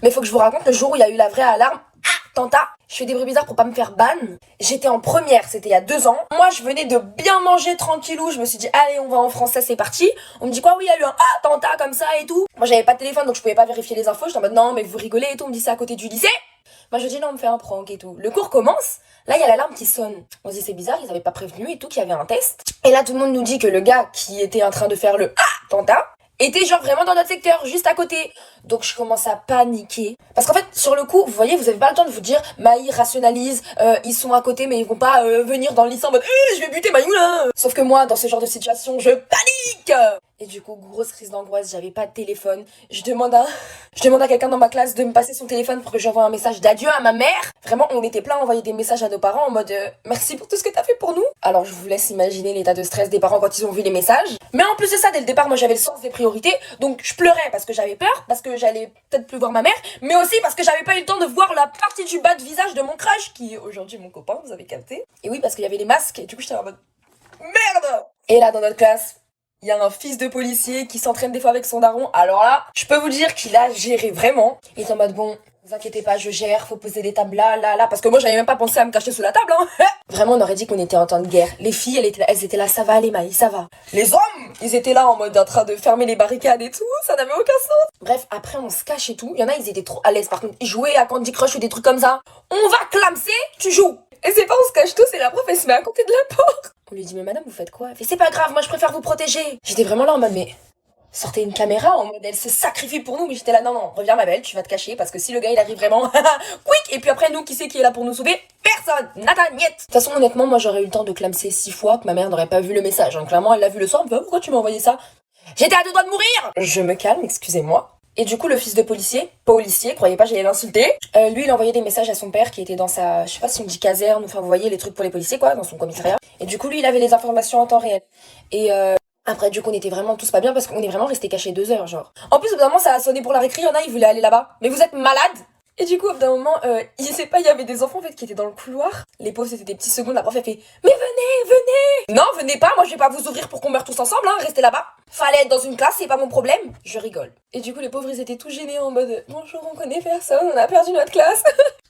Mais faut que je vous raconte le jour où il y a eu la vraie alarme. Tanta, je fais des bruits bizarres pour pas me faire ban. J'étais en première, c'était il y a 2 ans. Moi, je venais de bien manger tranquillou. Je me suis dit, allez, on va en français, c'est parti. On me dit quoi? Oui, il y a eu un attentat comme ça et tout. Moi, j'avais pas de téléphone, donc je pouvais pas vérifier les infos. J'étais en mode, non, mais vous rigolez et tout. On me dit, c'est à côté du lycée. Moi, je dis, non, on me fait un prank et tout. Le cours commence. Là, il y a l'alarme qui sonne. On se dit, c'est bizarre, ils avaient pas prévenu et tout, qu'il y avait un test. Et là, tout le monde nous dit que le gars qui était en train de faire le attentat était genre vraiment dans notre secteur, juste à côté. Donc je commence à paniquer. Parce qu'en fait, sur le coup, vous voyez, vous avez pas le temps de vous dire, Maï rationalise, ils sont à côté, mais ils vont pas venir dans le lycée en mode, je vais buter Maï là. Sauf que moi, dans ce genre de situation, je panique. Et du coup, grosse crise d'angoisse, j'avais pas de téléphone. Je demande à quelqu'un dans ma classe de me passer son téléphone pour que j'envoie un message d'adieu à ma mère. Vraiment, on était plein à envoyer des messages à nos parents en mode merci pour tout ce que t'as fait pour nous. Alors, je vous laisse imaginer l'état de stress des parents quand ils ont vu les messages. Mais en plus de ça, dès le départ, moi j'avais le sens des priorités. Donc, je pleurais parce que j'avais peur, parce que j'allais peut-être plus voir ma mère, mais aussi parce que j'avais pas eu le temps de voir la partie du bas de visage de mon crush, qui est aujourd'hui mon copain, vous avez capté. Et oui, parce qu'il y avait les masques, et du coup, j'étais en mode merde. Et là, dans notre classe, il y a un fils de policier qui s'entraîne des fois avec son daron. Alors là, je peux vous dire qu'il a géré vraiment. Il est en mode bon, vous inquiétez pas, je gère, faut poser des tables là. Parce que moi, j'avais même pas pensé à me cacher sous la table, hein. Vraiment, on aurait dit qu'on était en temps de guerre. Les filles, elles étaient là, ça va aller, Maï, ça va. Les hommes, ils étaient là en mode en train de fermer les barricades et tout. Ça n'avait aucun sens. Bref, après, on se cache et tout. Il y en a, ils étaient trop à l'aise. Par contre, ils jouaient à Candy Crush ou des trucs comme ça. On va clamser, tu joues. Et c'est pas on se cache tous, et la prof, elle se met à côté de la porte. On lui dit, mais madame, vous faites quoi? Elle fait, c'est pas grave, moi je préfère vous protéger. J'étais vraiment là en mode, mais sortez une caméra en mode, elle se sacrifie pour nous. Mais j'étais là, non, reviens ma belle, tu vas te cacher parce que si le gars il arrive vraiment, quick. Et puis après, nous, qui c'est qui est là pour nous sauver? Personne, nada, niet. De toute façon, honnêtement, moi j'aurais eu le temps de clamser 6 fois que ma mère n'aurait pas vu le message. Donc clairement, elle l'a vu le soir, elle me fait, pourquoi tu m'as envoyé ça? J'étais à 2 doigts de mourir. Je me calme, excusez-moi. Et du coup, le fils de policier, croyez pas, j'allais l'insulter. Lui, il envoyait des messages à son père qui était dans sa, je sais pas si on dit caserne, enfin, vous voyez, les trucs pour les policiers, quoi, dans son commissariat. Et du coup, lui, il avait les informations en temps réel. Et après, du coup, on était vraiment tous pas bien parce qu'on est vraiment restés cachés 2 heures, genre. En plus, au bout d'un moment, ça a sonné pour la récré, il y en a, ils voulaient aller là-bas. Mais vous êtes malades? Et du coup, au bout d'un moment, il sait pas, il y avait des enfants, en fait, qui étaient dans le couloir. Les pauvres, c'était des petits secondes, la prof, elle fait, mais venez! Non, venez pas, moi, je vais pas vous ouvrir pour qu'on meure tous ensemble, hein, restez là-bas. Fallait être dans une classe, c'est pas mon problème. Je rigole. Et du coup, les pauvres, ils étaient tout gênés en mode, bonjour, on connaît personne, on a perdu notre classe.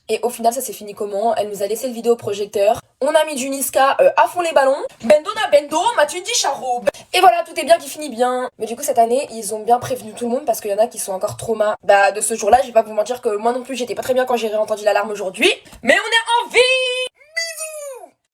Et au final, ça s'est fini comment? Elle nous a laissé le vidéoprojecteur. On a mis du Niska à fond les ballons. Bendo na bendo, m'as-tu dit charo? Et voilà, tout est bien qui finit bien. Mais du coup, cette année, ils ont bien prévenu tout le monde parce qu'il y en a qui sont encore traumas. Bah, de ce jour-là, je vais pas vous mentir que moi non plus, j'étais pas très bien quand j'ai réentendu l'alarme aujourd'hui. Mais on est en vie!